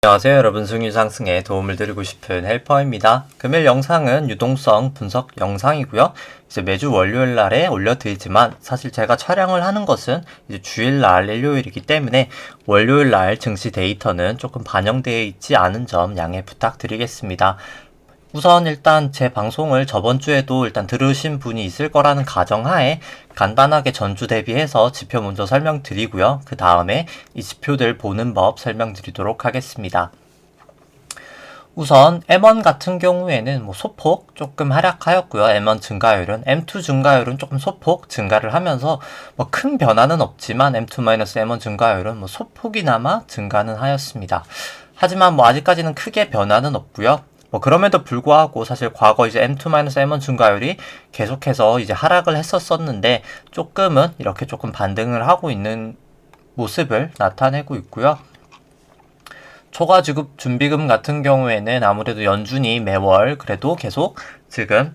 안녕하세요 여러분, 승유 상승에 도움을 드리고 싶은 헬퍼입니다. 금일 영상은 유동성 분석 영상이고요. 이제 매주 월요일 날에 올려드리지만 사실 제가 촬영을 하는 것은 이제 주일날 일요일이기 때문에 월요일 날 증시 데이터는 조금 반영되어 있지 않은 점 양해 부탁드리겠습니다. 우선 일단 제 방송을 저번 주에도 일단 들으신 분이 있을 거라는 가정하에 간단하게 전주 대비해서 지표 먼저 설명드리고요. 그 다음에 이 지표들 보는 법 설명드리도록 하겠습니다. 우선 M1 같은 경우에는 소폭 조금 하락하였고요. M1 증가율은, M2 증가율은 조금 소폭 증가를 하면서 큰 변화는 없지만 M2-M1 증가율은 소폭이나마 증가는 하였습니다. 하지만 아직까지는 크게 변화는 없고요. 그럼에도 불구하고 사실 과거 이제 M2-M1 증가율이 계속해서 이제 하락을 했었었는데 조금은 이렇게 조금 반등을 하고 있는 모습을 나타내고 있고요. 초과 지급 준비금 같은 경우에는 아무래도 연준이 매월 그래도 계속 지금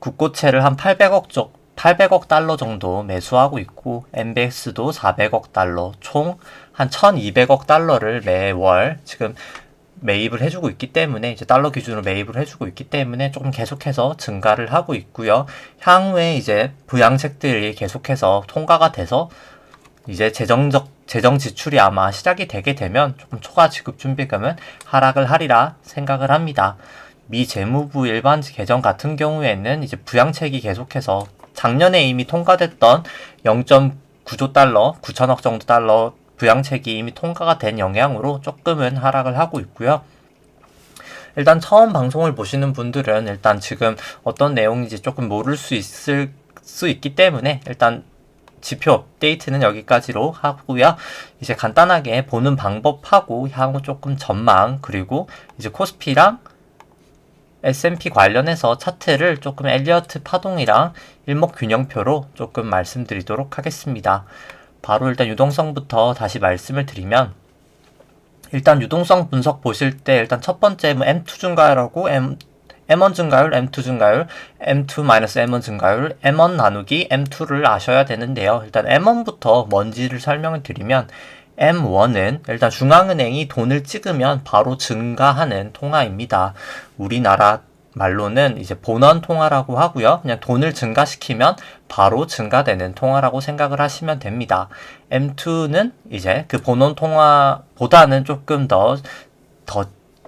국고채를 한 800억 달러 정도 매수하고 있고, MBS도 400억 달러, 총 한 1200억 달러를 매월 지금 매입을 해주고 있기 때문에, 이제 달러 기준으로 매입을 해주고 있기 때문에 조금 계속해서 증가를 하고 있고요. 향후에 이제 부양책들이 계속해서 통과가 돼서 이제 재정 지출이 아마 시작이 되게 되면 조금 초과 지급 준비금은 하락을 하리라 생각을 합니다. 미 재무부 일반 개정 같은 경우에는 이제 부양책이 계속해서 작년에 이미 통과됐던 0.9조 달러, 9천억 정도 달러 부양책이 이미 통과가 된 영향으로 조금은 하락을 하고 있고요. 일단 처음 방송을 보시는 분들은 일단 지금 어떤 내용인지 조금 모를 수 있기 때문에 일단 지표 업데이트는 여기까지로 하고요. 이제 간단하게 보는 방법하고 향후 조금 전망, 그리고 이제 코스피랑 S&P 관련해서 차트를 조금 엘리어트 파동이랑 일목균형표로 조금 말씀드리도록 하겠습니다. 바로 일단 유동성부터 다시 말씀을 드리면, 일단 유동성 분석 보실 때 일단 첫 번째 M2 증가율하고 M1 증가율, M2 증가율, M2-M1 증가율, M1 나누기 M2를 아셔야 되는데요. 일단 M1부터 뭔지를 설명을 드리면, M1은 일단 중앙은행이 돈을 찍으면 바로 증가하는 통화입니다. 우리나라 말로는 이제 본원 통화라고 하고요. 그냥 돈을 증가시키면 바로 증가되는 통화라고 생각을 하시면 됩니다. M2는 이제 그 본원 통화보다는 조금 더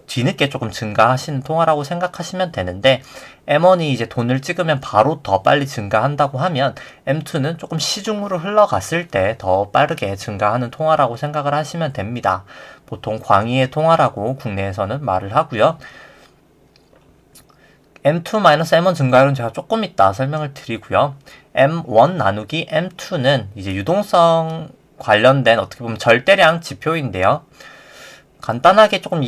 뒤늦게 조금 증가하시는 통화라고 생각하시면 되는데, M1이 이제 돈을 찍으면 바로 더 빨리 증가한다고 하면 M2는 조금 시중으로 흘러갔을 때 더 빠르게 증가하는 통화라고 생각을 하시면 됩니다. 보통 광의의 통화라고 국내에서는 말을 하고요. M2-M1 증가율은 제가 조금 이따 설명을 드리고요. M1 나누기 M2는 이제 유동성 관련된 어떻게 보면 절대량 지표인데요. 간단하게 조금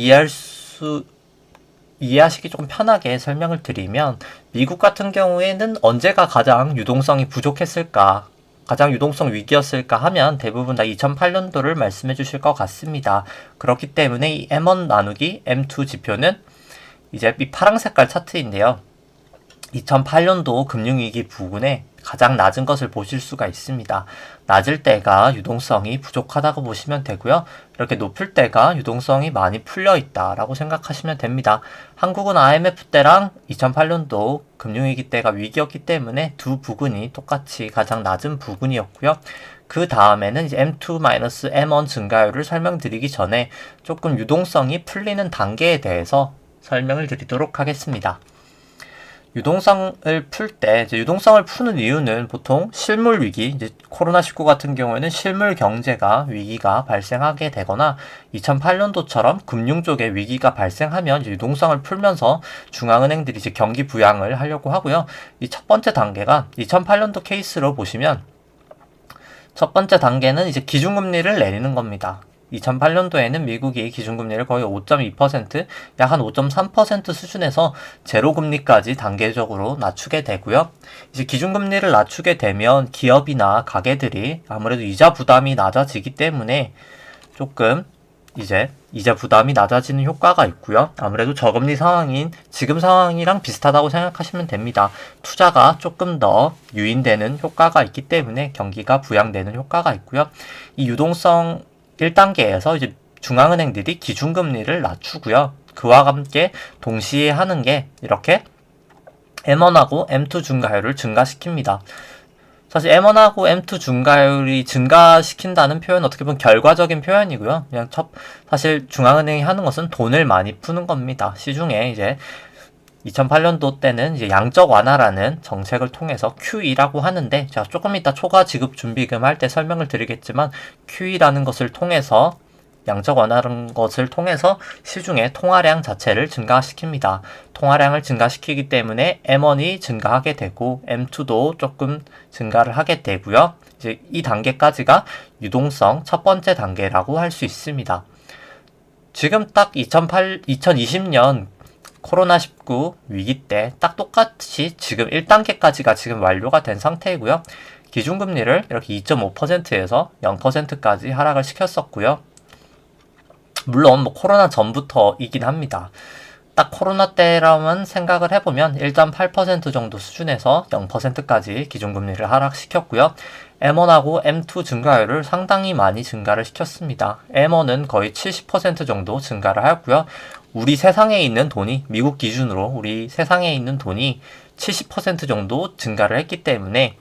이해하시기 조금 편하게 설명을 드리면, 미국 같은 경우에는 언제가 가장 유동성이 부족했을까, 가장 유동성 위기였을까 하면 대부분 다 2008년도를 말씀해 주실 것 같습니다. 그렇기 때문에 이 M1 나누기 M2 지표는 이제 이 파랑 색깔 차트인데요. 2008년도 금융위기 부근에 가장 낮은 것을 보실 수가 있습니다. 낮을 때가 유동성이 부족하다고 보시면 되고요. 이렇게 높을 때가 유동성이 많이 풀려 있다라고 생각하시면 됩니다. 한국은 IMF 때랑 2008년도 금융위기 때가 위기였기 때문에 두 부근이 똑같이 가장 낮은 부근이었고요. 그 다음에는 이제 M2-M1 증가율을 설명드리기 전에 조금 유동성이 풀리는 단계에 대해서 설명을 드리도록 하겠습니다. 유동성을 풀 때, 이제 유동성을 푸는 이유는 보통 실물 위기, 이제 코로나19 같은 경우에는 실물 경제가 위기가 발생하게 되거나 2008년도처럼 금융 쪽에 위기가 발생하면 유동성을 풀면서 중앙은행들이 이제 경기 부양을 하려고 하고요. 이 첫 번째 단계가 2008년도 케이스로 보시면, 첫 번째 단계는 이제 기준금리를 내리는 겁니다. 2008년도에는 미국이 기준금리를 거의 5.2%, 약 한 5.3% 수준에서 제로금리까지 단계적으로 낮추게 되고요. 이제 기준금리를 낮추게 되면 기업이나 가게들이 아무래도 이자 부담이 낮아지기 때문에 조금 이제 이자 부담이 낮아지는 효과가 있고요. 아무래도 저금리 상황인 지금 상황이랑 비슷하다고 생각하시면 됩니다. 투자가 조금 더 유인되는 효과가 있기 때문에 경기가 부양되는 효과가 있고요. 이 유동성 1단계에서 이제 중앙은행들이 기준금리를 낮추고요. 그와 함께 동시에 하는 게 이렇게 M1하고 M2 증가율을 증가시킵니다. 사실 M1하고 M2 증가율이 증가시킨다는 표현은 어떻게 보면 결과적인 표현이고요. 그냥 사실 중앙은행이 하는 것은 돈을 많이 푸는 겁니다. 시중에 이제 2008년도 때는 이제 양적 완화라는 정책을 통해서 QE라고 하는데, 제가 조금 이따 초과 지급 준비금 할 때 설명을 드리겠지만, QE라는 것을 통해서 양적 완화라는 것을 통해서 시중의 통화량 자체를 증가시킵니다. 통화량을 증가시키기 때문에 M1이 증가하게 되고 M2도 조금 증가를 하게 되고요. 이제 이 단계까지가 유동성 첫 번째 단계라고 할 수 있습니다. 지금 딱 2020년 코로나19 위기 때 딱 똑같이 지금 1단계까지가 지금 완료가 된 상태이고요. 기준금리를 이렇게 2.5%에서 0%까지 하락을 시켰었고요. 물론 뭐 코로나 전부터이긴 합니다. 딱 코로나 때라면 생각을 해보면 1.8% 정도 수준에서 0%까지 기준금리를 하락시켰고요. M1하고 M2 증가율을 상당히 많이 증가를 시켰습니다. M1은 거의 70% 정도 증가를 하였고요. 우리 세상에 있는 돈이, 미국 기준으로 우리 세상에 있는 돈이 70% 정도 증가를 했기 때문에,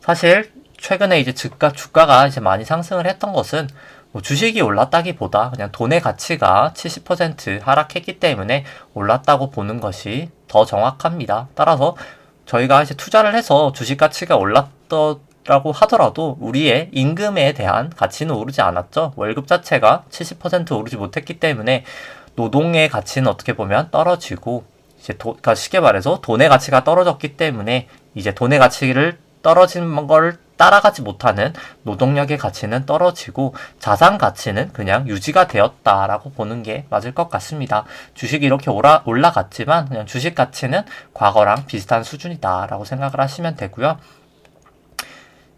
사실 최근에 이제 주가가 이제 많이 상승을 했던 것은 뭐 주식이 올랐다기보다 그냥 돈의 가치가 70% 하락했기 때문에 올랐다고 보는 것이 더 정확합니다. 따라서 저희가 이제 투자를 해서 주식 가치가 올랐더라고 하더라도 우리의 임금에 대한 가치는 오르지 않았죠. 월급 자체가 70% 오르지 못했기 때문에 노동의 가치는 어떻게 보면 떨어지고, 이제 그러니까 쉽게 말해서 돈의 가치가 떨어졌기 때문에 이제 돈의 가치를 떨어진 걸 따라가지 못하는 노동력의 가치는 떨어지고 자산 가치는 그냥 유지가 되었다라고 보는 게 맞을 것 같습니다. 주식이 이렇게 올라갔지만 그냥 주식 가치는 과거랑 비슷한 수준이다라고 생각을 하시면 되고요.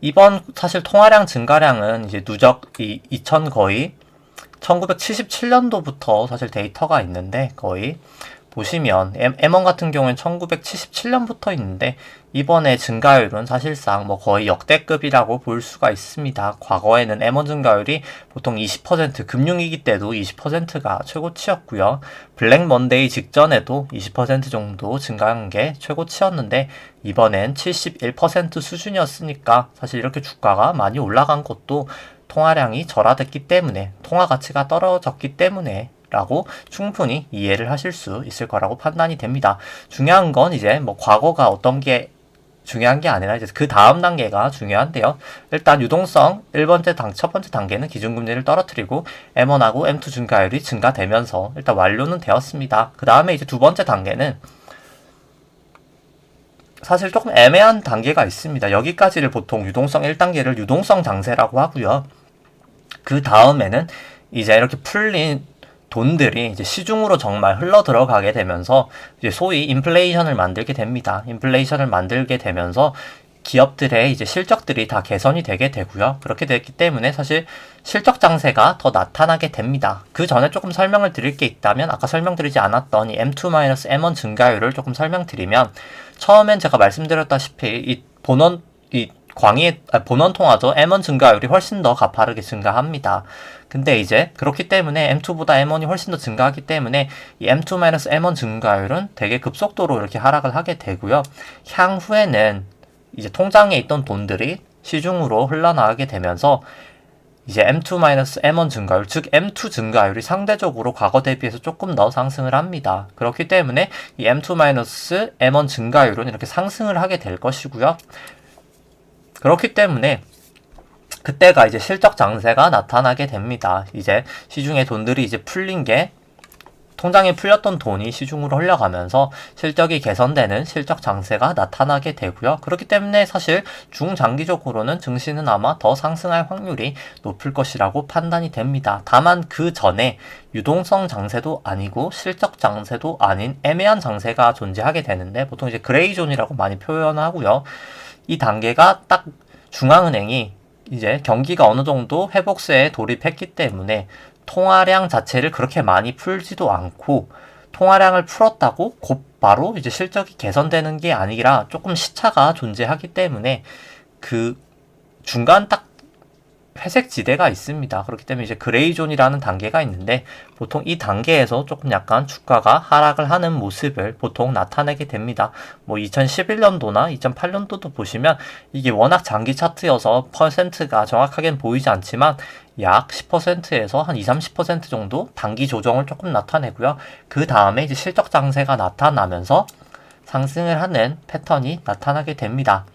이번 사실 통화량 증가량은 이제 누적 거의 1977년도부터 사실 데이터가 있는데, 거의 보시면 M1 같은 경우는 1977년부터 있는데 이번에 증가율은 사실상 뭐 거의 역대급이라고 볼 수가 있습니다. 과거에는 M1 증가율이 보통 20%, 금융위기 때도 20%가 최고치였고요. 블랙 먼데이 직전에도 20% 정도 증가한 게 최고치였는데 이번엔 71% 수준이었으니까 사실 이렇게 주가가 많이 올라간 것도 통화량이 절하됐기 때문에, 통화 가치가 떨어졌기 때문에 라고 충분히 이해를 하실 수 있을 거라고 판단이 됩니다. 중요한 건 이제 뭐 과거가 어떤 게 중요한 게 아니라 이제 그 다음 단계가 중요한데요. 일단 유동성 첫 번째 단계는 기준금리를 떨어뜨리고 M1하고 M2 증가율이 증가되면서 일단 완료는 되었습니다. 그 다음에 이제 두 번째 단계는 사실 조금 애매한 단계가 있습니다. 여기까지를 보통 유동성 1단계를 유동성 장세라고 하고요. 그 다음에는 이제 이렇게 풀린 돈들이 이제 시중으로 정말 흘러 들어가게 되면서 이제 소위 인플레이션을 만들게 됩니다. 인플레이션을 만들게 되면서 기업들의 이제 실적들이 다 개선이 되게 되고요. 그렇게 됐기 때문에 사실 실적 장세가 더 나타나게 됩니다. 그 전에 조금 설명을 드릴 게 있다면, 아까 설명드리지 않았던 이 M2-M1 증가율을 조금 설명드리면, 처음엔 제가 말씀드렸다시피 본원 통화죠. M1 증가율이 훨씬 더 가파르게 증가합니다. 근데 이제 그렇기 때문에 M2보다 M1이 훨씬 더 증가하기 때문에 이 M2-M1 증가율은 되게 급속도로 이렇게 하락을 하게 되고요. 향후에는 이제 통장에 있던 돈들이 시중으로 흘러나가게 되면서 이제 M2-M1 증가율, 즉 M2 증가율이 상대적으로 과거 대비해서 조금 더 상승을 합니다. 그렇기 때문에 이 M2-M1 증가율은 이렇게 상승을 하게 될 것이고요. 그렇기 때문에 그때가 이제 실적 장세가 나타나게 됩니다. 이제 시중에 돈들이 이제 풀린 게, 통장에 풀렸던 돈이 시중으로 흘러가면서 실적이 개선되는 실적 장세가 나타나게 되고요. 그렇기 때문에 사실 중장기적으로는 증시는 아마 더 상승할 확률이 높을 것이라고 판단이 됩니다. 다만 그 전에 유동성 장세도 아니고 실적 장세도 아닌 애매한 장세가 존재하게 되는데, 보통 이제 그레이존이라고 많이 표현하고요. 이 단계가 딱 중앙은행이 이제 경기가 어느 정도 회복세에 돌입했기 때문에 통화량 자체를 그렇게 많이 풀지도 않고, 통화량을 풀었다고 곧바로 이제 실적이 개선되는 게 아니라 조금 시차가 존재하기 때문에 그 중간 딱 회색 지대가 있습니다. 그렇기 때문에 이제 그레이존이라는 단계가 있는데 보통 이 단계에서 조금 약간 주가가 하락을 하는 모습을 보통 나타내게 됩니다. 뭐 2011년도나 2008년도도 보시면 이게 워낙 장기 차트여서 퍼센트가 정확하게는 보이지 않지만 약 10%에서 한 20, 30% 정도 단기 조정을 조금 나타내고요. 그 다음에 이제 실적 장세가 나타나면서 상승을 하는 패턴이 나타나게 됩니다.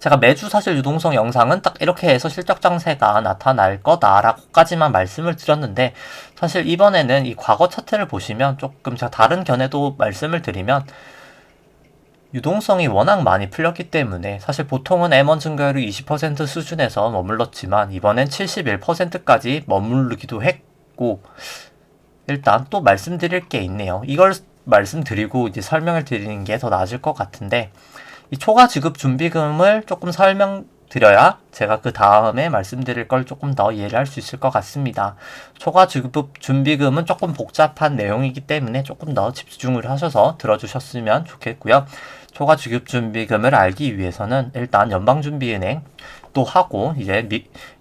제가 매주 사실 유동성 영상은 딱 이렇게 해서 실적 장세가 나타날 거다라고까지만 말씀을 드렸는데 사실 이번에는 이 과거 차트를 보시면 조금 제가 다른 견해도 말씀을 드리면 유동성이 워낙 많이 풀렸기 때문에 사실 보통은 M1 증가율이 20% 수준에서 머물렀지만 이번엔 71%까지 머무르기도 했고 일단 또 말씀드릴 게 있네요. 이걸 말씀드리고 이제 설명을 드리는 게 더 나아질 것 같은데 이 초과 지급 준비금을 조금 설명드려야 제가 그 다음에 말씀드릴 걸 조금 더 이해를 할 수 있을 것 같습니다. 초과 지급 준비금은 조금 복잡한 내용이기 때문에 조금 더 집중을 하셔서 들어주셨으면 좋겠고요. 초과 지급 준비금을 알기 위해서는 일단 연방준비은행도 하고 이제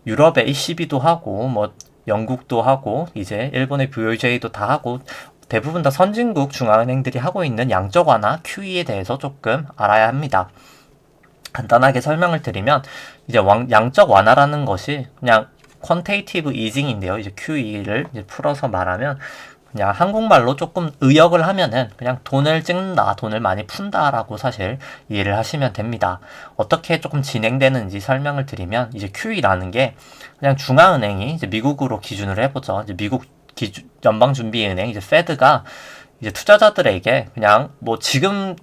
유럽의 ECB도 하고 뭐 영국도 하고 이제 일본의 BOJ도 다 하고 대부분 다 선진국 중앙은행들이 하고 있는 양적 완화 QE에 대해서 조금 알아야 합니다. 간단하게 설명을 드리면 이제 양적 완화라는 것이 그냥 퀀테이티브 이징인데요. 이제 QE를 이제 풀어서 말하면 그냥 한국말로 조금 의역을 하면은 그냥 돈을 찍는다, 돈을 많이 푼다라고 사실 이해를 하시면 됩니다. 어떻게 조금 진행되는지 설명을 드리면 이제 QE라는 게 그냥 중앙은행이 이제 미국으로 기준으로 해보죠. 이제 미국 연방준비은행 이제 페드가 이제 투자자들에게 그냥 뭐 지금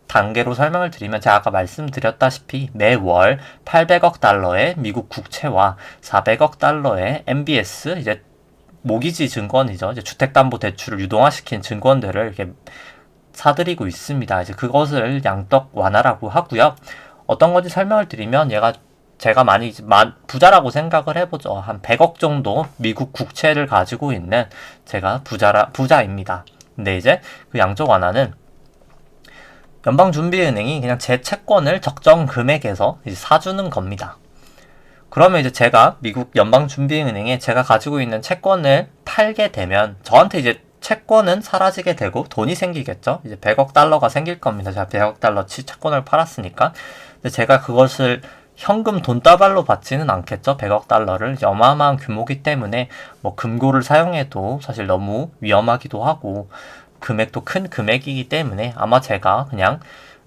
단계로 설명을 드리면 제가 아까 말씀드렸다시피 매월 800억 달러의 미국 국채와 400억 달러의 MBS 이제 모기지 증권이죠. 이제 주택담보대출을 유동화시킨 증권들을 이렇게 사들이고 있습니다. 이제 그것을 양적 완화라고 하고요. 어떤 건지 설명을 드리면 제가 많이 부자라고 생각을 해보죠. 한 100억 정도 미국 국채를 가지고 있는 제가 부자입니다. 근데 이제 그 양적 완화는 연방준비은행이 그냥 제 채권을 적정 금액에서 이제 사주는 겁니다. 그러면 이제 제가 미국 연방준비은행에 제가 가지고 있는 채권을 팔게 되면 저한테 이제 채권은 사라지게 되고 돈이 생기겠죠. 이제 100억 달러가 생길 겁니다. 제가 100억 달러치 채권을 팔았으니까. 근데 제가 그것을 현금 돈다발로 받지는 않겠죠. 100억 달러를 이제 어마어마한 규모이기 때문에 뭐 금고를 사용해도 사실 너무 위험하기도 하고 금액도 큰 금액이기 때문에 아마 제가 그냥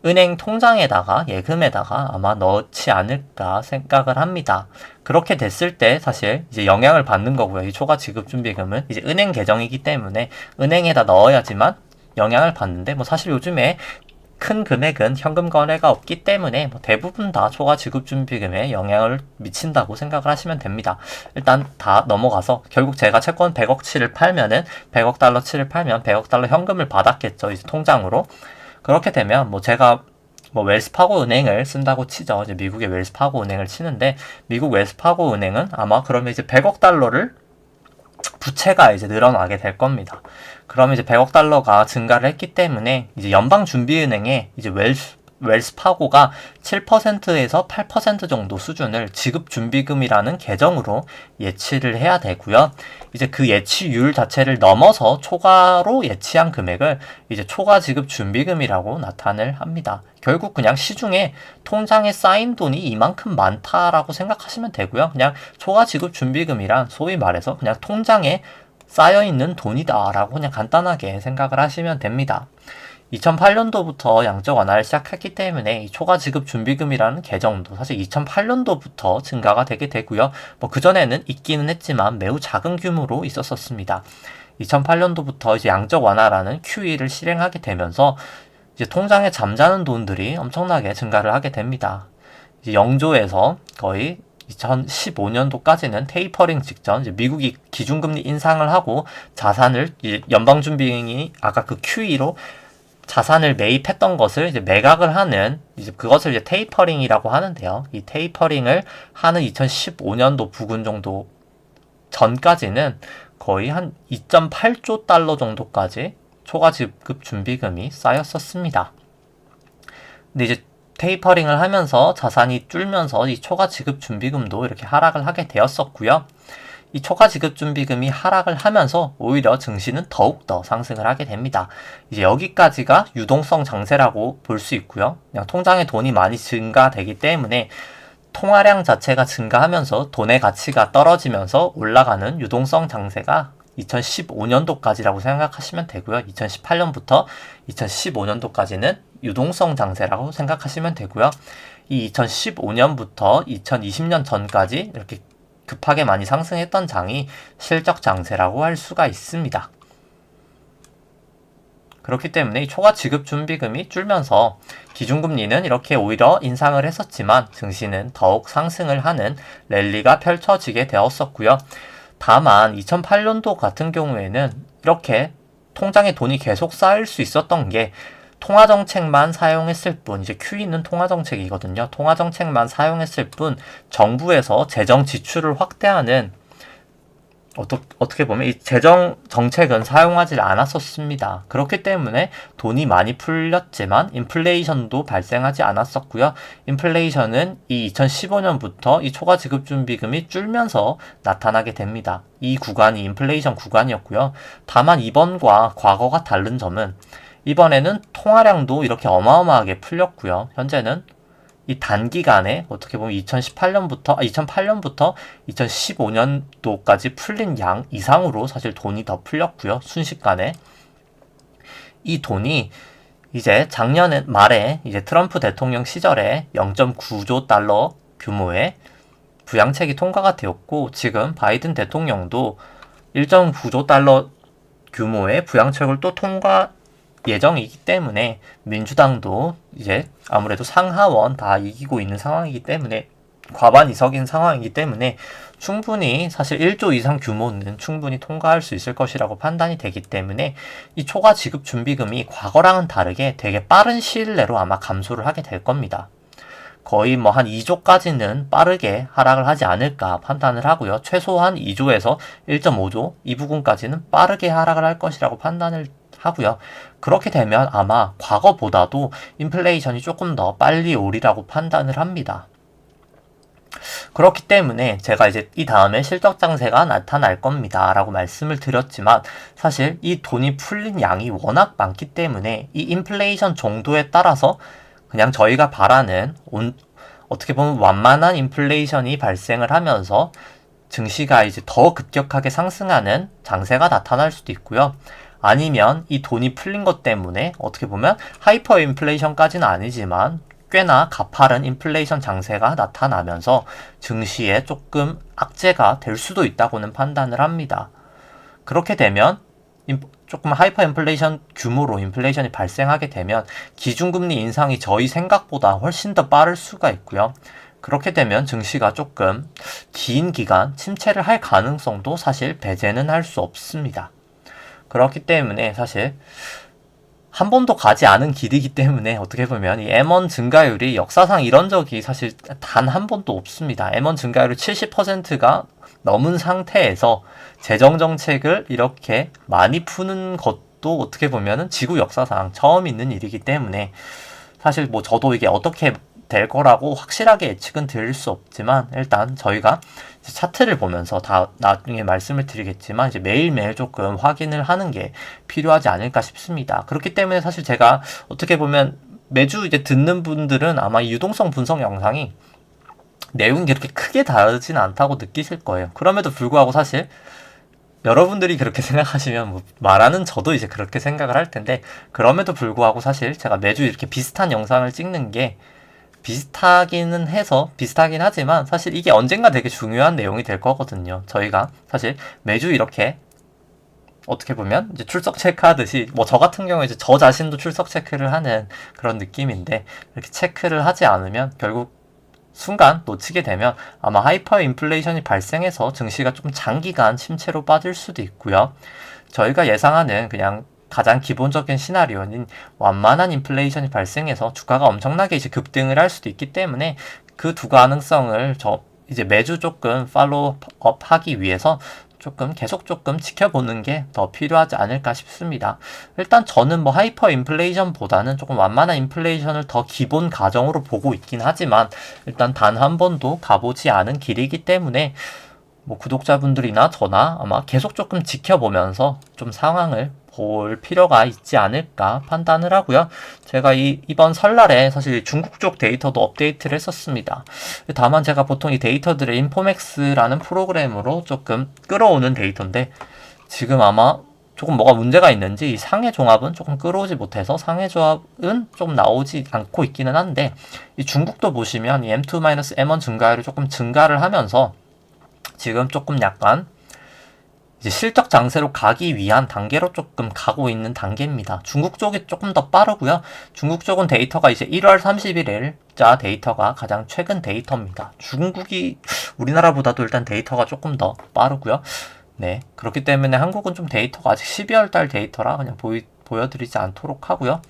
은행 통장에다가 예금에다가 아마 넣지 않을까 생각을 합니다. 그렇게 됐을 때 사실 이제 영향을 받는 거고요. 이 초과 지급 준비금은 이제 은행 계정이기 때문에 은행에다 넣어야지만 영향을 받는데 뭐 사실 요즘에 큰 금액은 현금 거래가 없기 때문에 뭐 대부분 다 초과 지급 준비금에 영향을 미친다고 생각을 하시면 됩니다. 일단 다 넘어가서 결국 제가 채권 100억치를 팔면은 100억 달러치를 팔면 100억 달러 현금을 받았겠죠. 이제 통장으로. 그렇게 되면 뭐 제가 뭐 웰스파고 은행을 쓴다고 치죠. 이제 미국의 웰스파고 은행을 치는데 미국 웰스파고 은행은 아마 그러면 이제 100억 달러를 부채가 이제 늘어나게 될 겁니다. 그러면 이제 100억 달러가 증가를 했기 때문에 이제 연방준비은행에 이제 웰스파고가 7%에서 8% 정도 수준을 지급준비금이라는 계정으로 예치를 해야 되고요. 이제 그 예치율 자체를 넘어서 초과로 예치한 금액을 이제 초과 지급준비금이라고 나타낼 합니다. 결국 그냥 시중에 통장에 쌓인 돈이 이만큼 많다라고 생각하시면 되고요. 그냥 초과 지급준비금이란 소위 말해서 그냥 통장에 쌓여있는 돈이다 라고 그냥 간단하게 생각을 하시면 됩니다. 2008년도부터 양적 완화를 시작했기 때문에 이 초과 지급 준비금이라는 계정도 사실 2008년도부터 증가가 되게 되고요. 뭐 그전에는 있기는 했지만 매우 작은 규모로 있었습니다. 2008년도부터 이제 양적 완화라는 QE를 실행하게 되면서 이제 통장에 잠자는 돈들이 엄청나게 증가를 하게 됩니다. 이제 0조에서 거의 2015년도까지는 테이퍼링 직전 이제 미국이 기준금리 인상을 하고 자산을 이제 연방준비은행이 아까 그 QE로 자산을 매입했던 것을 이제 매각을 하는 이제 그것을 이제 테이퍼링이라고 하는데요. 이 테이퍼링을 하는 2015년도 부근 정도 전까지는 거의 한 2.8조 달러 정도까지 초과 지급 준비금이 쌓였었습니다. 근데 이제 테이퍼링을 하면서 자산이 줄면서 이 초과 지급 준비금도 이렇게 하락을 하게 되었었고요. 이 초과 지급 준비금이 하락을 하면서 오히려 증시는 더욱더 상승을 하게 됩니다. 이제 여기까지가 유동성 장세라고 볼 수 있고요. 그냥 통장에 돈이 많이 증가되기 때문에 통화량 자체가 증가하면서 돈의 가치가 떨어지면서 올라가는 유동성 장세가 2015년도까지라고 생각하시면 되고요. 2018년부터 2015년도까지는 유동성 장세라고 생각하시면 되고요. 이 2015년부터 2020년 전까지 이렇게 급하게 많이 상승했던 장이 실적 장세라고 할 수가 있습니다. 그렇기 때문에 초과 지급 준비금이 줄면서 기준금리는 이렇게 오히려 인상을 했었지만 증시는 더욱 상승을 하는 랠리가 펼쳐지게 되었었고요. 다만 2008년도 같은 경우에는 이렇게 통장에 돈이 계속 쌓일 수 있었던 게 통화정책만 사용했을 뿐, 이제 QE는 통화정책이거든요. 통화정책만 사용했을 뿐 정부에서 재정 지출을 확대하는 어떻게 보면 이 재정 정책은 사용하지 않았었습니다. 그렇기 때문에 돈이 많이 풀렸지만 인플레이션도 발생하지 않았었고요. 인플레이션은 이 2015년부터 이 초과 지급 준비금이 줄면서 나타나게 됩니다. 이 구간이 인플레이션 구간이었고요. 다만 이번과 과거가 다른 점은 이번에는 통화량도 이렇게 어마어마하게 풀렸고요. 현재는 이 단기간에 어떻게 보면 2008년부터 2015년도까지 풀린 양 이상으로 사실 돈이 더 풀렸고요. 순식간에. 이 돈이 이제 작년 말에 이제 트럼프 대통령 시절에 0.9조 달러 규모의 부양책이 통과가 되었고 지금 바이든 대통령도 1.9조 달러 규모의 부양책을 또 통과 예정이기 때문에 민주당도 이제 아무래도 상하원 다 이기고 있는 상황이기 때문에 과반 이석인 상황이기 때문에 충분히 사실 1조 이상 규모는 충분히 통과할 수 있을 것이라고 판단이 되기 때문에 이 초과 지급 준비금이 과거랑은 다르게 되게 빠른 시일 내로 아마 감소를 하게 될 겁니다. 거의 뭐 한 2조까지는 빠르게 하락을 하지 않을까 판단을 하고요. 최소한 2조에서 1.5조 이 부분까지는 빠르게 하락을 할 것이라고 판단을 하고요. 그렇게 되면 아마 과거보다도 인플레이션이 조금 더 빨리 오리라고 판단을 합니다. 그렇기 때문에 제가 이제 이 다음에 실적 장세가 나타날 겁니다 라고 말씀을 드렸지만 사실 이 돈이 풀린 양이 워낙 많기 때문에 이 인플레이션 정도에 따라서 그냥 저희가 바라는 어떻게 보면 완만한 인플레이션이 발생을 하면서 증시가 이제 더 급격하게 상승하는 장세가 나타날 수도 있고요. 아니면 이 돈이 풀린 것 때문에 어떻게 보면 하이퍼 인플레이션까지는 아니지만 꽤나 가파른 인플레이션 장세가 나타나면서 증시에 조금 악재가 될 수도 있다고는 판단을 합니다. 그렇게 되면 조금 하이퍼 인플레이션 규모로 인플레이션이 발생하게 되면 기준금리 인상이 저희 생각보다 훨씬 더 빠를 수가 있고요. 그렇게 되면 증시가 조금 긴 기간 침체를 할 가능성도 사실 배제는 할 수 없습니다. 그렇기 때문에 사실 한 번도 가지 않은 길이기 때문에 어떻게 보면 이 M1 증가율이 역사상 이런 적이 사실 단 한 번도 없습니다. M1 증가율이 70%가 넘은 상태에서 재정정책을 이렇게 많이 푸는 것도 어떻게 보면은 지구 역사상 처음 있는 일이기 때문에 사실 뭐 저도 이게 어떻게 될 거라고 확실하게 예측은 드릴 수 없지만 일단 저희가 차트를 보면서 다 나중에 말씀을 드리겠지만 이제 매일매일 조금 확인을 하는 게 필요하지 않을까 싶습니다. 그렇기 때문에 사실 제가 어떻게 보면 매주 이제 듣는 분들은 아마 이 유동성 분석 영상이 내용이 그렇게 크게 다르지는 않다고 느끼실 거예요. 그럼에도 불구하고 사실 여러분들이 그렇게 생각하시면 뭐 말하는 저도 이제 그렇게 생각을 할 텐데 그럼에도 불구하고 사실 제가 매주 이렇게 비슷한 영상을 찍는 게 비슷하긴 하지만 사실 이게 언젠가 되게 중요한 내용이 될 거거든요. 저희가 사실 매주 이렇게 어떻게 보면 이제 출석 체크하듯이 뭐 저 같은 경우에 이제 저 자신도 출석 체크를 하는 그런 느낌인데 이렇게 체크를 하지 않으면 결국 순간 놓치게 되면 아마 하이퍼 인플레이션이 발생해서 증시가 좀 장기간 침체로 빠질 수도 있고요. 저희가 예상하는 그냥 가장 기본적인 시나리오는 완만한 인플레이션이 발생해서 주가가 엄청나게 이제 급등을 할 수도 있기 때문에 그 두 가능성을 이제 매주 조금 팔로우업 하기 위해서 조금 계속 조금 지켜보는 게 더 필요하지 않을까 싶습니다. 일단 저는 뭐 하이퍼 인플레이션보다는 조금 완만한 인플레이션을 더 기본 가정으로 보고 있긴 하지만 일단 단 한 번도 가보지 않은 길이기 때문에 뭐 구독자분들이나 저나 아마 계속 조금 지켜보면서 좀 상황을 볼 필요가 있지 않을까 판단을 하고요. 제가 이번 설날에 사실 중국 쪽 데이터도 업데이트를 했었습니다. 다만 제가 보통 이 데이터들을 인포맥스라는 프로그램으로 조금 끌어오는 데이터인데 지금 아마 조금 뭐가 문제가 있는지 이 상해 종합은 조금 끌어오지 못해서 상해 조합은 좀 나오지 않고 있기는 한데 이 중국도 보시면 이 M2-M1 증가율이 조금 증가를 하면서 지금 조금 약간 이제 실적 장세로 가기 위한 단계로 조금 가고 있는 단계입니다. 중국 쪽이 조금 더 빠르고요. 중국 쪽은 데이터가 이제 1월 31일자 데이터가 가장 최근 데이터입니다. 중국이 우리나라보다도 일단 데이터가 조금 더 빠르고요. 네, 그렇기 때문에 한국은 좀 데이터가 아직 12월 달 데이터라 그냥 보여드리지 않도록 하고요.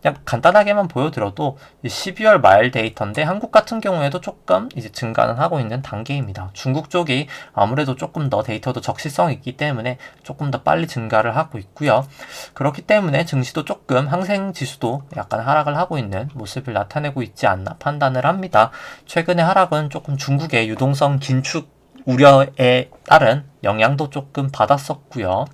그냥 간단하게만 보여드려도 12월 말 데이터인데 한국 같은 경우에도 조금 이제 증가는 하고 있는 단계입니다. 중국 쪽이 아무래도 조금 더 데이터도 적시성이 있기 때문에 조금 더 빨리 증가를 하고 있고요. 그렇기 때문에 증시도 조금 항생 지수도 약간 하락을 하고 있는 모습을 나타내고 있지 않나 판단을 합니다. 최근의 하락은 조금 중국의 유동성 긴축 우려에 따른 영향도 조금 받았었고요.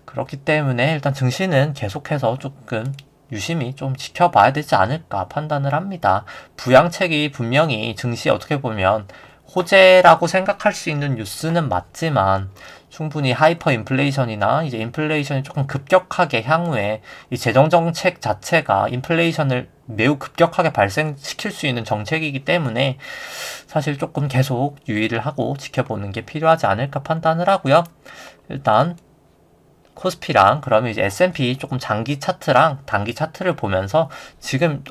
그렇기 때문에 일단 증시는 계속해서 조금 유심히 좀 지켜봐야 되지 않을까 판단을 합니다. 부양책이 분명히 증시에 어떻게 보면 호재라고 생각할 수 있는 뉴스는 맞지만 충분히 하이퍼 인플레이션이나 이제 인플레이션이 조금 급격하게 향후에 이 재정 정책 자체가 인플레이션을 매우 급격하게 발생시킬 수 있는 정책이기 때문에 사실 조금 계속 유의를 하고 지켜보는 게 필요하지 않을까 판단을 하고요. 일단 코스피랑 그러면 이제 S&P 조금 장기 차트랑 단기 차트를 보면서 지금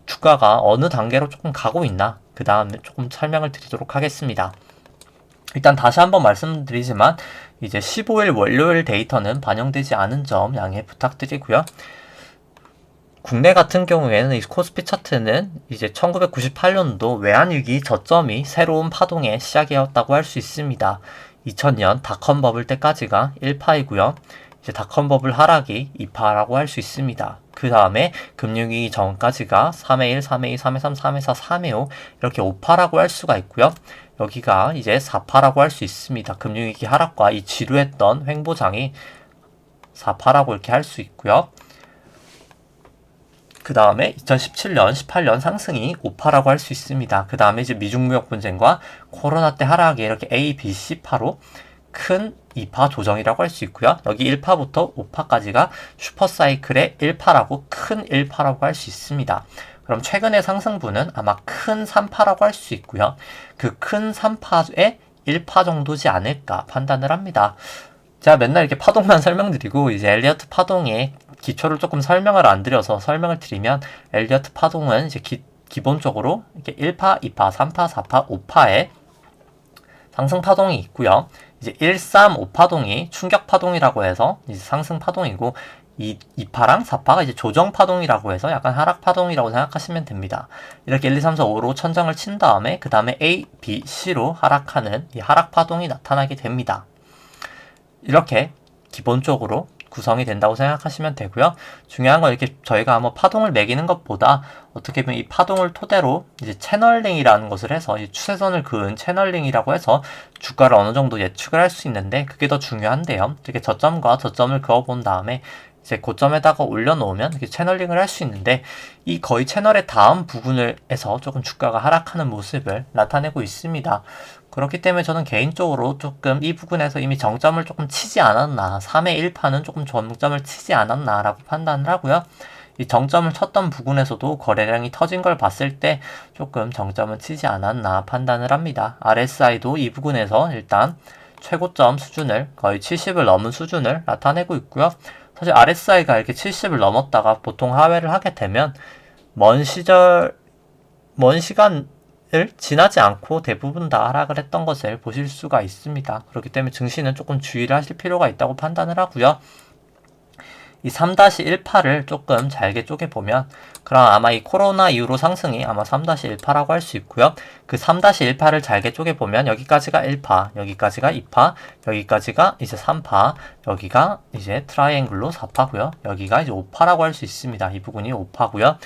주가가 어느 단계로 조금 가고 있나 그 다음에 조금 설명을 드리도록 하겠습니다. 일단 다시 한번 말씀드리지만 이제 15일 월요일 데이터는 반영되지 않은 점 양해 부탁드리고요. 국내 같은 경우에는 이 코스피 차트는 이제 1998년도 외환위기 저점이 새로운 파동의 시작이었다고 할 수 있습니다. 2000년 닷컴 버블 때까지가 1파이고요. 이제 닷컴 버블 하락이 2파라고 할 수 있습니다. 그 다음에 금융위기 전까지가 3회 1, 3회 2, 3회 3, 3회 4, 3회 5 이렇게 5파라고 할 수가 있고요. 여기가 이제 4파라고 할 수 있습니다. 금융위기 하락과 이 지루했던 횡보장이 4파라고 이렇게 할 수 있고요. 그 다음에 2017년, 18년 상승이 5파라고 할 수 있습니다. 그 다음에 이제 미중무역 분쟁과 코로나 때 하락이 이렇게 A, B, C파로 큰 2파 조정이라고 할 수 있고요. 여기 1파부터 5파까지가 슈퍼사이클의 1파라고 큰 1파라고 할 수 있습니다. 그럼 최근의 상승분은 아마 큰 3파라고 할 수 있고요. 그 큰 3파의 1파 정도지 않을까 판단을 합니다. 제가 맨날 이렇게 파동만 설명드리고 이제 엘리어트 파동의 기초를 조금 설명을 안 드려서 설명을 드리면 엘리어트 파동은 이제 기본적으로 이렇게 1파, 2파, 3파, 4파, 5파의 상승 파동이 있고요. 이제 1, 3, 5파동이 충격 파동이라고 해서 이제 상승 파동이고 2파랑 4파가 이제 조정 파동이라고 해서 약간 하락 파동이라고 생각하시면 됩니다. 이렇게 1, 2, 3, 4, 5로 천장을 친 다음에 그 다음에 A, B, C로 하락하는 이 하락 파동이 나타나게 됩니다. 이렇게 기본적으로 구성이 된다고 생각하시면 되고요. 중요한 건 이렇게 저희가 한번 파동을 매기는 것보다 어떻게 보면 이 파동을 토대로 이제 채널링이라는 것을 해서 이 추세선을 그은 채널링이라고 해서 주가를 어느 정도 예측을 할 수 있는데 그게 더 중요한데요. 이렇게 저점과 저점을 그어본 다음에 이제 고점에다가 올려놓으면 이렇게 채널링을 할 수 있는데 이 거의 채널의 다음 부분을 해서 조금 주가가 하락하는 모습을 나타내고 있습니다. 그렇기 때문에 저는 개인적으로 조금 이 부분에서 이미 정점을 조금 치지 않았나 3회 1파는 조금 정점을 치지 않았나 라고 판단을 하고요. 이 정점을 쳤던 부분에서도 거래량이 터진 걸 봤을 때 조금 정점은 치지 않았나 판단을 합니다. RSI도 이 부분에서 일단 최고점 수준을 거의 70을 넘은 수준을 나타내고 있고요. 사실 RSI가 이렇게 70을 넘었다가 보통 하회를 하게 되면 먼 시간을 지나지 않고 대부분 다 하락을 했던 것을 보실 수가 있습니다. 그렇기 때문에 증시는 조금 주의를 하실 필요가 있다고 판단을 하고요. 이 3-18을 조금 잘게 쪼개보면 그럼 아마 이 코로나 이후로 상승이 아마 3-18라고 할 수 있고요. 그 3-18을 잘게 쪼개보면 여기까지가 1파, 여기까지가 2파, 여기까지가 이제 3파, 여기가 이제 트라이앵글로 4파고요. 여기가 이제 5파라고 할 수 있습니다. 이 부분이 5파고요.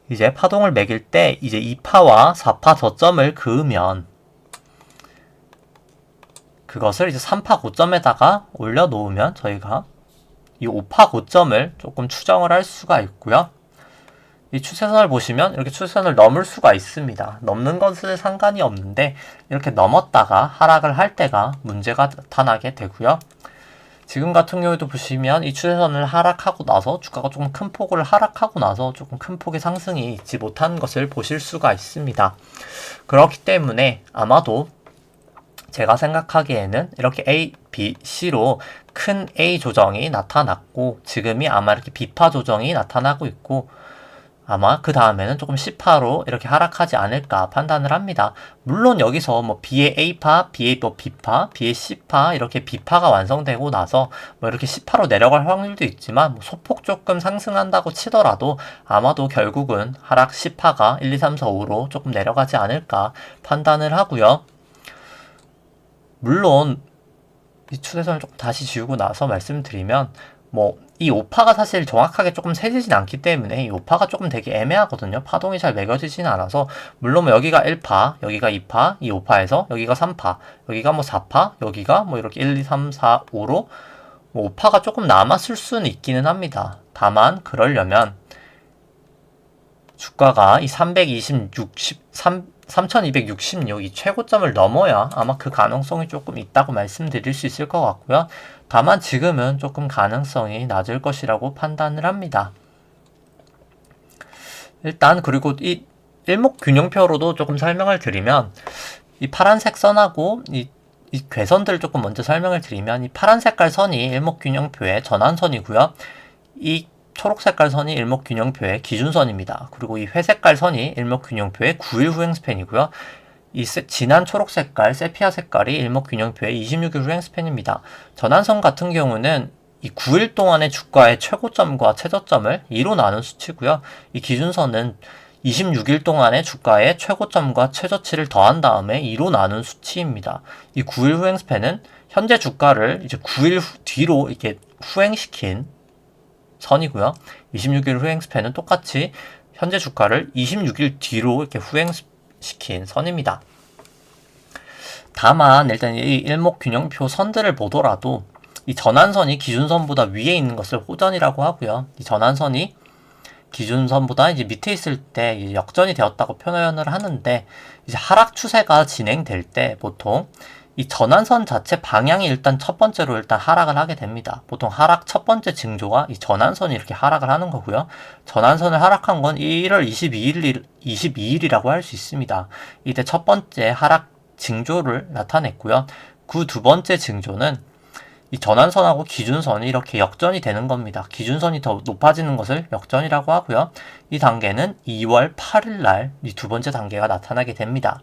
이제 파동을 매길 때 이제 2파와 4파 저점을 그으면 그것을 이제 3파 고점에다가 올려놓으면 저희가 이 5파 고점을 조금 추정을 할 수가 있고요. 이 추세선을 보시면 이렇게 추세선을 넘을 수가 있습니다. 넘는 것은 상관이 없는데 이렇게 넘었다가 하락을 할 때가 문제가 나타나게 되고요. 지금 같은 경우에도 보시면 이 추세선을 하락하고 나서 주가가 조금 큰 폭을 하락하고 나서 조금 큰 폭의 상승이 있지 못한 것을 보실 수가 있습니다. 그렇기 때문에 아마도 제가 생각하기에는 이렇게 A, B, C로 큰 A 조정이 나타났고 지금이 아마 이렇게 B파 조정이 나타나고 있고 아마 그 다음에는 조금 C파로 이렇게 하락하지 않을까 판단을 합니다. 물론 여기서 뭐 B의 A파, B의 뭐 B파, B의 C파 이렇게 B파가 완성되고 나서 뭐 이렇게 C파로 내려갈 확률도 있지만 뭐 소폭 조금 상승한다고 치더라도 아마도 결국은 하락 C파가 1, 2, 3, 4, 5로 조금 내려가지 않을까 판단을 하고요. 물론 이 추세선을 조금 다시 지우고 나서 말씀드리면 뭐 이 5파가 사실 정확하게 조금 세지진 않기 때문에 이 5파가 조금 되게 애매하거든요. 파동이 잘 매겨지진 않아서 물론 뭐 여기가 1파, 여기가 2파, 이 5파에서 여기가 3파, 여기가 뭐 4파, 여기가 뭐 이렇게 1, 2, 3, 4, 5로 뭐 5파가 조금 남았을 수는 있기는 합니다. 다만 그러려면 주가가 이 3266 이 최고점을 넘어야 아마 그 가능성이 조금 있다고 말씀드릴 수 있을 것 같고요. 다만 지금은 조금 가능성이 낮을 것이라고 판단을 합니다. 일단 그리고 이 일목균형표로도 조금 설명을 드리면 이 파란색 선하고 이 괴선들을 조금 먼저 설명을 드리면 이 파란 색깔 선이 일목균형표의 전환선이고요. 이 초록색깔 선이 일목균형표의 기준선입니다. 그리고 이 회색깔 선이 일목균형표의 9일 후행 스팬이고요. 이 진한 초록색깔, 세피아 색깔이 일목균형표의 26일 후행 스팬입니다. 전환선 같은 경우는 이 9일 동안의 주가의 최고점과 최저점을 2로 나눈 수치고요. 이 기준선은 26일 동안의 주가의 최고점과 최저치를 더한 다음에 2로 나눈 수치입니다. 이 9일 후행 스팬은 현재 주가를 이제 9일 뒤로 이렇게 후행시킨 선이고요. 26일 후행 스팬은 똑같이 현재 주가를 26일 뒤로 이렇게 후행시킨 선입니다. 다만 일단 이 일목균형표 선들을 보더라도 이 전환선이 기준선보다 위에 있는 것을 호전이라고 하고요. 이 전환선이 기준선보다 이제 밑에 있을 때 이제 역전이 되었다고 표현을 하는데 이제 하락 추세가 진행될 때 보통 이 전환선 자체 방향이 일단 첫 번째로 일단 하락을 하게 됩니다. 보통 하락 첫 번째 징조가 이 전환선이 이렇게 하락을 하는 거고요. 전환선을 하락한 건 1월 22일이라고 할 수 있습니다. 이때 첫 번째 하락 징조를 나타냈고요. 그 두 번째 징조는 이 전환선하고 기준선이 이렇게 역전이 되는 겁니다. 기준선이 더 높아지는 것을 역전이라고 하고요. 이 단계는 2월 8일 날 이 두 번째 단계가 나타나게 됩니다.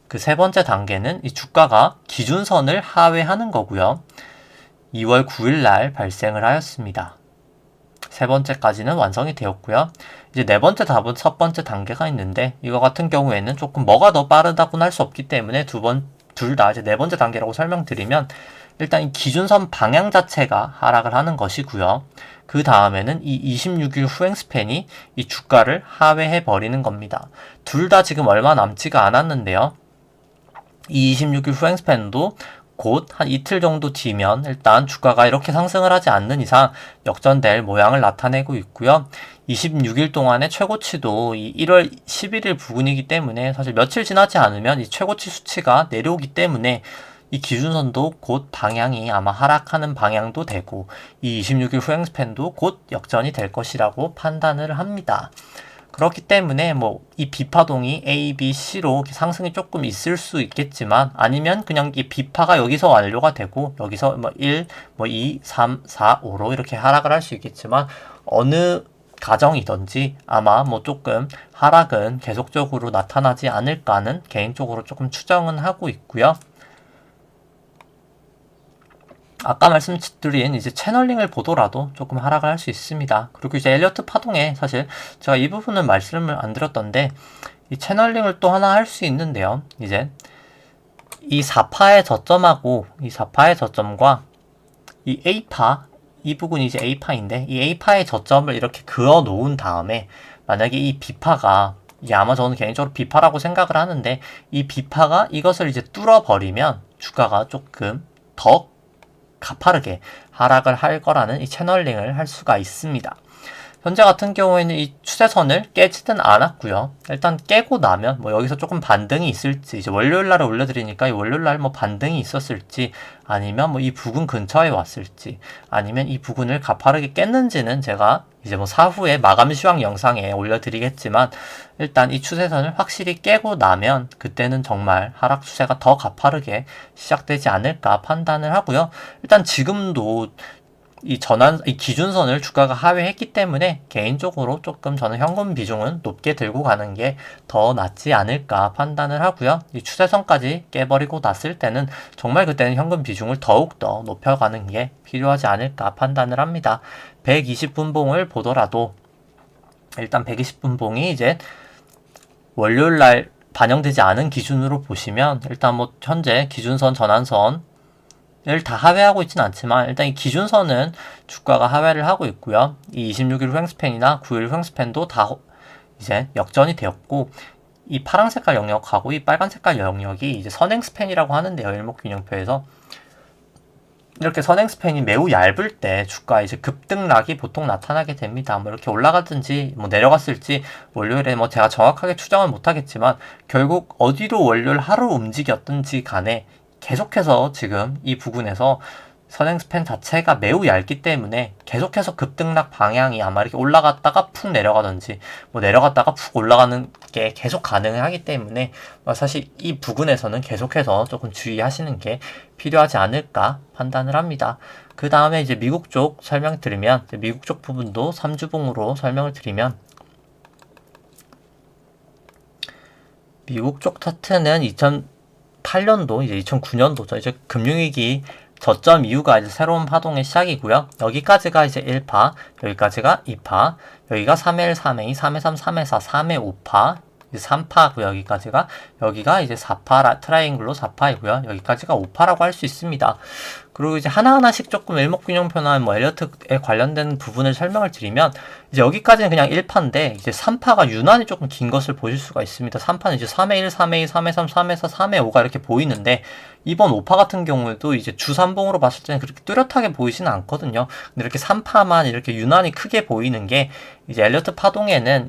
그 세 번째 단계는 이 주가가 기준선을 하회하는 거고요. 2월 9일 날 발생을 하였습니다. 세 번째까지는 완성이 되었고요. 이제 네 번째, 첫 번째 단계가 있는데 이거 같은 경우에는 조금 뭐가 더 빠르다고는 할 수 없기 때문에 둘 다 이제 네 번째 단계라고 설명드리면 일단 이 기준선 방향 자체가 하락을 하는 것이고요. 그 다음에는 이 26일 후행 스팬이 이 주가를 하회해 버리는 겁니다. 둘 다 지금 얼마 남지가 않았는데요. 이 26일 후행 스팬도 곧 한 이틀 정도 뒤면 일단 주가가 이렇게 상승을 하지 않는 이상 역전될 모양을 나타내고 있고요. 26일 동안의 최고치도 이 1월 11일 부근이기 때문에 사실 며칠 지나지 않으면 이 최고치 수치가 내려오기 때문에 이 기준선도 곧 방향이 아마 하락하는 방향도 되고 이 26일 후행 스팬도 곧 역전이 될 것이라고 판단을 합니다. 그렇기 때문에 뭐 이 B파동이 A, B, C로 상승이 조금 있을 수 있겠지만 아니면 그냥 이 B파가 여기서 완료가 되고 여기서 뭐 1, 뭐 2, 3, 4, 5로 이렇게 하락을 할 수 있겠지만 어느 가정이든지 아마 뭐 조금 하락은 계속적으로 나타나지 않을까는 개인적으로 조금 추정은 하고 있고요. 아까 말씀드린 이제 채널링을 보더라도 조금 하락을 할 수 있습니다. 그리고 이제 엘리어트 파동에 사실 제가 이 부분은 말씀을 안 드렸던데 이 채널링을 또 하나 할 수 있는데요. 이제 이 4파의 저점하고 이 4파의 저점과 이 A파, 이 부분이 이제 A파인데 이 A파의 저점을 이렇게 그어 놓은 다음에 만약에 이 B파가 이게 아마 저는 개인적으로 B파라고 생각을 하는데 이 B파가 이것을 이제 뚫어버리면 주가가 조금 더 가파르게 하락을 할 거라는 이 채널링을 할 수가 있습니다. 현재 같은 경우에는 이 추세선을 깨지든 않았고요. 일단 깨고 나면 뭐 여기서 조금 반등이 있을지, 이제 월요일 날에 올려드리니까 이 월요일 날 뭐 반등이 있었을지, 아니면 뭐 이 부근 근처에 왔을지, 아니면 이 부근을 가파르게 깼는지는 제가 이제 뭐 사후에 마감 시황 영상에 올려드리겠지만, 일단 이 추세선을 확실히 깨고 나면 그때는 정말 하락 추세가 더 가파르게 시작되지 않을까 판단을 하고요. 일단 지금도 이 기준선을 주가가 하회했기 때문에 개인적으로 조금 저는 현금 비중은 높게 들고 가는 게 더 낫지 않을까 판단을 하고요. 이 추세선까지 깨버리고 났을 때는 정말 그때는 현금 비중을 더욱더 높여가는 게 필요하지 않을까 판단을 합니다. 120분봉을 보더라도 일단 120분봉이 이제 월요일날 반영되지 않은 기준으로 보시면 일단 뭐 현재 기준선 전환선 를 다 하회하고 있진 않지만 일단 이 기준선은 주가가 하회를 하고 있고요. 이 26일 횡스팬이나 9일 횡스팬도 다 이제 역전이 되었고, 이 파란 색깔 영역하고 이 빨간 색깔 영역이 이제 선행스팬이라고 하는데요. 일목균형표에서 이렇게 선행스팬이 매우 얇을 때 주가 이제 급등락이 보통 나타나게 됩니다. 뭐 이렇게 올라갔든지 뭐 내려갔을지 월요일에 뭐 제가 정확하게 추정은 못하겠지만 결국 어디로 월요일 하루 움직였든지 간에 계속해서 지금 이 부분에서 선행스팬 자체가 매우 얇기 때문에 계속해서 급등락 방향이 아마 이렇게 올라갔다가 푹 내려가든지 뭐 내려갔다가 푹 올라가는 게 계속 가능하기 때문에 사실 이 부분에서는 계속해서 조금 주의하시는 게 필요하지 않을까 판단을 합니다. 그 다음에 이제 미국 쪽 설명드리면, 미국 쪽 부분도 3주봉으로 설명을 드리면, 미국 쪽 차트는 2008년도, 이제 2009년도죠. 이제 금융위기 저점 이후가 이제 새로운 파동의 시작이고요. 여기까지가 이제 1파, 여기까지가 2파, 여기가 3회 1, 3회 2, 3회 3, 3회 4, 3회 5파, 3파고요. 여기가 이제 4파, 트라이앵글로 4파이고요. 여기까지가 5파라고 할 수 있습니다. 그리고 이제 하나하나씩 조금 일목균형표나 뭐 엘리어트에 관련된 부분을 설명을 드리면, 이제 여기까지는 그냥 1파인데 이제 3파가 유난히 조금 긴 것을 보실 수가 있습니다. 3파는 이제 3회 1, 3회 2, 3회 3, 3회 4, 3회 5가 이렇게 보이는데, 이번 5파 같은 경우에도 이제 주삼봉으로 봤을 때는 그렇게 뚜렷하게 보이지는 않거든요. 근데 이렇게 3파만 이렇게 유난히 크게 보이는 게, 이제 엘리어트 파동에는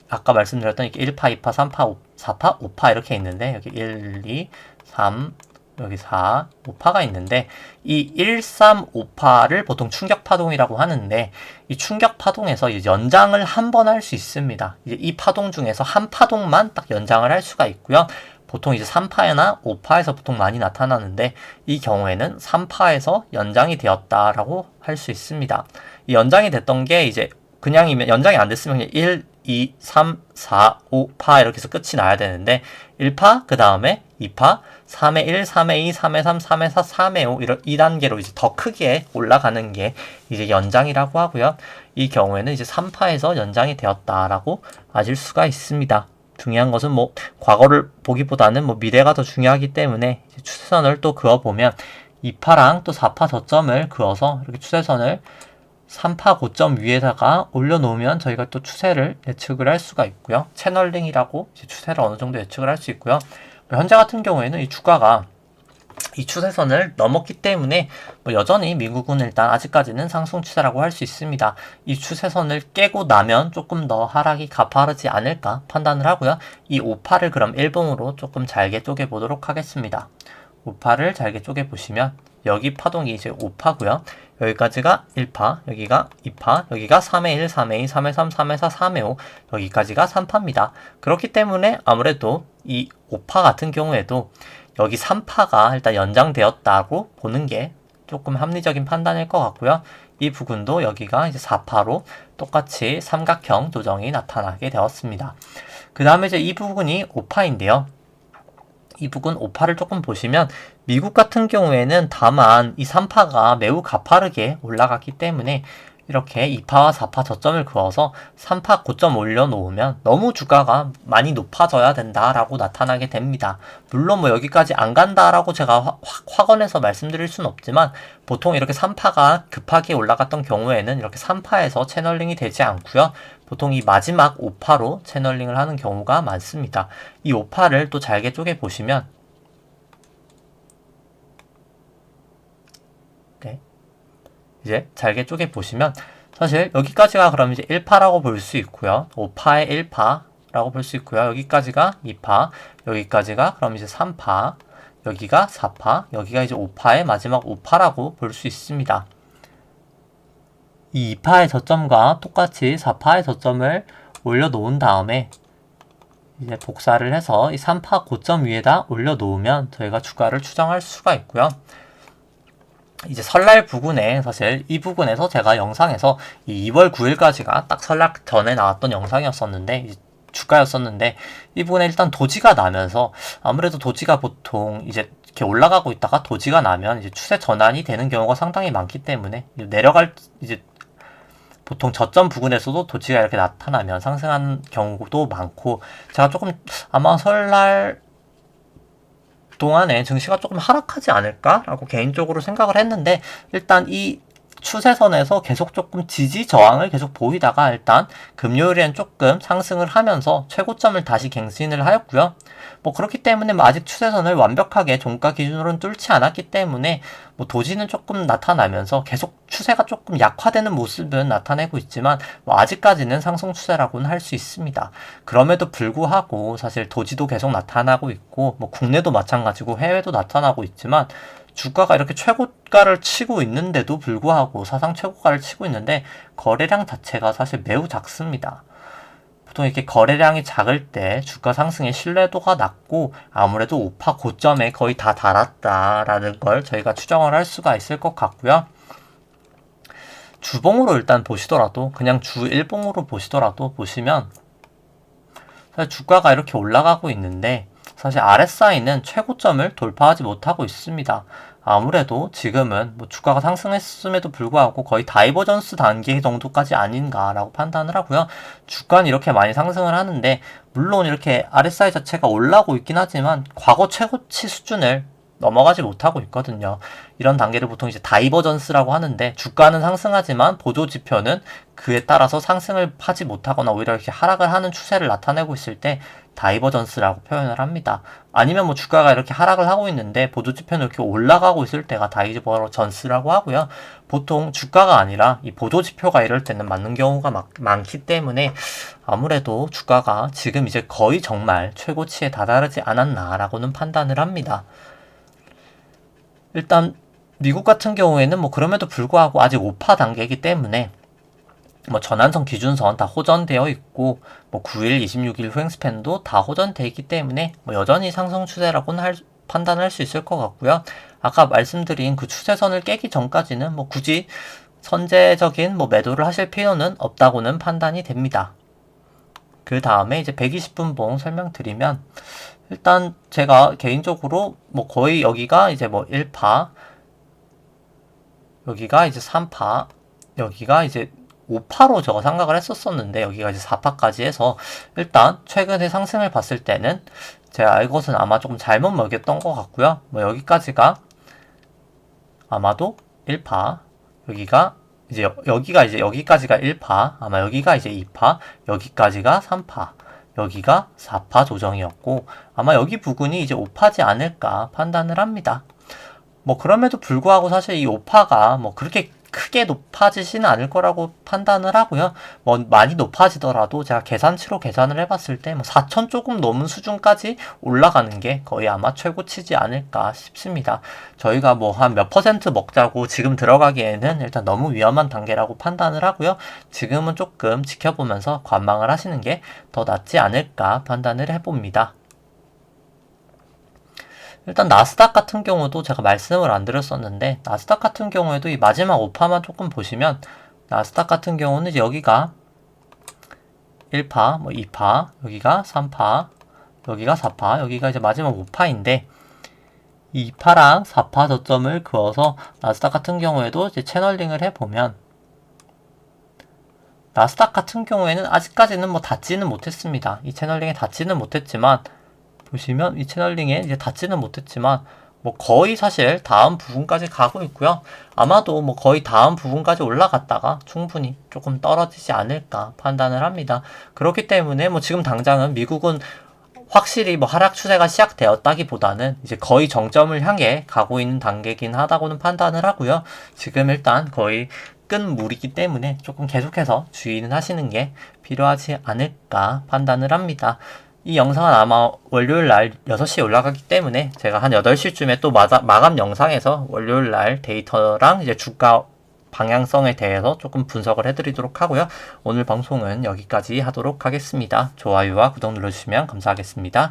아까 말씀드렸던 이렇게 1파, 2파, 3파, 4파, 5파 이렇게 있는데, 여기 1, 2, 3, 여기 4, 5파가 있는데, 이 1, 3, 5파를 보통 충격파동이라고 하는데, 이 충격파동에서 이제 연장을 한 번 할 수 있습니다. 이제 이 파동 중에서 한 파동만 딱 연장을 할 수가 있고요. 보통 이제 3파나 5파에서 보통 많이 나타나는데, 이 경우에는 3파에서 연장이 되었다라고 할 수 있습니다. 이 연장이 됐던 게 이제 그냥이면, 연장이 안 됐으면 그냥 1, 2, 3, 4, 5파 이렇게 해서 끝이 나야 되는데, 1파, 그 다음에 2파, 3회 1, 3회 2, 3회 3, 3회 4, 3회 5 이런 2단계로 이제 더 크게 올라가는 게 이제 연장이라고 하고요. 이 경우에는 이제 3파에서 연장이 되었다라고 아실 수가 있습니다. 중요한 것은 뭐 과거를 보기보다는 뭐 미래가 더 중요하기 때문에 이제 추세선을 또 그어보면 2파랑 또 4파 저점을 그어서 이렇게 추세선을 3파 고점 위에다가 올려놓으면 저희가 또 추세를 예측을 할 수가 있고요. 채널링이라고 이제 추세를 어느 정도 예측을 할 수 있고요. 현재 같은 경우에는 이 주가가 이 추세선을 넘었기 때문에 뭐 여전히 미국은 일단 아직까지는 상승 추세라고 할 수 있습니다. 이 추세선을 깨고 나면 조금 더 하락이 가파르지 않을까 판단을 하고요. 이 5파를 그럼 1봉으로 조금 잘게 쪼개보도록 하겠습니다. 5파를 잘게 쪼개보시면 여기 파동이 이제 5파고요. 여기까지가 1파, 여기가 2파, 여기가 3회 1, 3회 2, 3회 3, 3회 4, 3회 5, 여기까지가 3파입니다. 그렇기 때문에 아무래도 이 5파 같은 경우에도 여기 3파가 일단 연장되었다고 보는 게 조금 합리적인 판단일 것 같고요. 이 부분도 여기가 이제 4파로 똑같이 삼각형 조정이 나타나게 되었습니다. 그 다음에 이제 이 부분이 5파인데요. 이 부분 5파를 조금 보시면 미국 같은 경우에는 다만 이 3파가 매우 가파르게 올라갔기 때문에 이렇게 2파와 4파 저점을 그어서 3파 고점 올려놓으면 너무 주가가 많이 높아져야 된다라고 나타나게 됩니다. 물론 뭐 여기까지 안 간다라고 제가 확언해서 말씀드릴 수는 없지만 보통 이렇게 3파가 급하게 올라갔던 경우에는 이렇게 3파에서 채널링이 되지 않고요. 보통 이 마지막 5파로 채널링을 하는 경우가 많습니다. 이 5파를 또 잘게 쪼개 보시면 이제 잘게 쪼개 보시면 사실 여기까지가 그럼 이제 1파라고 볼 수 있고요. 5파의 1파라고 볼 수 있고요. 여기까지가 2파, 여기까지가 그럼 이제 3파, 여기가 4파, 여기가 이제 5파의 마지막 5파라고 볼 수 있습니다. 이 2파의 저점과 똑같이 4파의 저점을 올려놓은 다음에 이제 복사를 해서 이 3파 고점 위에다 올려놓으면 저희가 주가를 추정할 수가 있고요. 이제 설날 부근에 사실 이 부분에서 제가 영상에서 이 2월 9일까지가 딱 설날 전에 나왔던 영상이었었는데 주가였었는데 이 부분에 일단 도지가 나면서 아무래도 도지가 보통 이제 이렇게 올라가고 있다가 도지가 나면 이제 추세 전환이 되는 경우가 상당히 많기 때문에 내려갈 이제 보통 저점 부근에서도 도지가 이렇게 나타나면 상승하는 경우도 많고 제가 조금 아마 설날 동안에 증시가 조금 하락하지 않을까라고 개인적으로 생각을 했는데 일단 이 추세선에서 계속 조금 지지 저항을 계속 보이다가 일단 금요일엔 조금 상승을 하면서 최고점을 다시 갱신을 하였고요. 뭐 그렇기 때문에 뭐 아직 추세선을 완벽하게 종가 기준으로는 뚫지 않았기 때문에 뭐 도지는 조금 나타나면서 계속 추세가 조금 약화되는 모습은 나타내고 있지만 뭐 아직까지는 상승 추세라고는 할 수 있습니다. 그럼에도 불구하고 사실 도지도 계속 나타나고 있고 뭐 국내도 마찬가지고 해외도 나타나고 있지만 주가가 이렇게 최고가를 치고 있는데도 불구하고 사상 최고가를 치고 있는데 거래량 자체가 사실 매우 작습니다. 보통 이렇게 거래량이 작을 때 주가 상승의 신뢰도가 낮고 아무래도 5파 고점에 거의 다 달았다라는 걸 저희가 추정을 할 수가 있을 것 같고요. 주봉으로 일단 보시더라도 그냥 주 일봉으로 보시더라도 보시면 사실 주가가 이렇게 올라가고 있는데 사실 RSI는 최고점을 돌파하지 못하고 있습니다. 아무래도 지금은 뭐 주가가 상승했음에도 불구하고 거의 다이버전스 단계 정도까지 아닌가라고 판단을 하고요. 주가는 이렇게 많이 상승을 하는데 물론 이렇게 RSI 자체가 올라오고 있긴 하지만 과거 최고치 수준을 넘어가지 못하고 있거든요. 이런 단계를 보통 이제 다이버전스라고 하는데 주가는 상승하지만 보조 지표는 그에 따라서 상승을 하지 못하거나 오히려 이렇게 하락을 하는 추세를 나타내고 있을 때 다이버전스라고 표현을 합니다. 아니면 뭐 주가가 이렇게 하락을 하고 있는데 보조 지표는 이렇게 올라가고 있을 때가 다이버전스라고 하고요. 보통 주가가 아니라 이 보조 지표가 이럴 때는 맞는 경우가 많기 때문에 아무래도 주가가 지금 이제 거의 정말 최고치에 다다르지 않았나라고는 판단을 합니다. 일단 미국 같은 경우에는 뭐 그럼에도 불구하고 아직 5파 단계이기 때문에 뭐 전환선 기준선 다 호전되어 있고 뭐 9일, 26일 후행 스팬도 다 호전되어 있기 때문에 뭐 여전히 상승 추세라고는 판단할 수 있을 것 같고요. 아까 말씀드린 그 추세선을 깨기 전까지는 뭐 굳이 선제적인 뭐 매도를 하실 필요는 없다고는 판단이 됩니다. 그 다음에 이제 120분봉 설명드리면 일단 제가 개인적으로 뭐 거의 여기가 이제 뭐 1파, 여기가 이제 3파, 여기가 이제 5파로 제가 생각을 했었었는데 여기가 이제 4파까지 해서 일단 최근에 상승을 봤을 때는 제가 이것은 아마 조금 잘못 먹였던 것 같고요. 뭐 여기까지가 아마도 1파, 여기가 이제 여기까지가 1파, 아마 여기가 이제 2파, 여기까지가 3파, 여기가 4파 조정이었고 아마 여기 부근이 이제 5파지 않을까 판단을 합니다. 뭐 그럼에도 불구하고 사실 이 5파가 뭐 그렇게 크게 높아지지는 않을 거라고 판단을 하고요. 뭐 많이 높아지더라도 제가 계산치로 계산을 해봤을 때 뭐 4천 조금 넘은 수준까지 올라가는 게 거의 아마 최고치지 않을까 싶습니다. 저희가 뭐 한 몇 퍼센트 먹자고 지금 들어가기에는 일단 너무 위험한 단계라고 판단을 하고요. 지금은 조금 지켜보면서 관망을 하시는 게 더 낫지 않을까 판단을 해봅니다. 일단 나스닥 같은 경우도 제가 말씀을 안 드렸었는데 나스닥 같은 경우에도 이 마지막 5파만 조금 보시면 나스닥 같은 경우는 이제 여기가 1파, 뭐 2파, 여기가 3파, 여기가 4파, 여기가 이제 마지막 5파인데 2파랑 4파 저점을 그어서 나스닥 같은 경우에도 이제 채널링을 해보면 나스닥 같은 경우에는 아직까지는 뭐 닿지는 못했습니다. 이 채널링에 닿지는 못했지만 보시면 이 채널링에 이제 닿지는 못했지만 뭐 거의 사실 다음 부분까지 가고 있고요. 아마도 뭐 거의 다음 부분까지 올라갔다가 충분히 조금 떨어지지 않을까 판단을 합니다. 그렇기 때문에 뭐 지금 당장은 미국은 확실히 뭐 하락 추세가 시작되었다기보다는 이제 거의 정점을 향해 가고 있는 단계긴 하다고는 판단을 하고요. 지금 일단 거의 끝물이기 때문에 조금 계속해서 주의는 하시는 게 필요하지 않을까 판단을 합니다. 이 영상은 아마 월요일 날 6시에 올라가기 때문에 제가 한 8시쯤에 또 마감 영상에서 월요일 날 데이터랑 이제 주가 방향성에 대해서 조금 분석을 해드리도록 하고요. 오늘 방송은 여기까지 하도록 하겠습니다. 좋아요와 구독 눌러주시면 감사하겠습니다.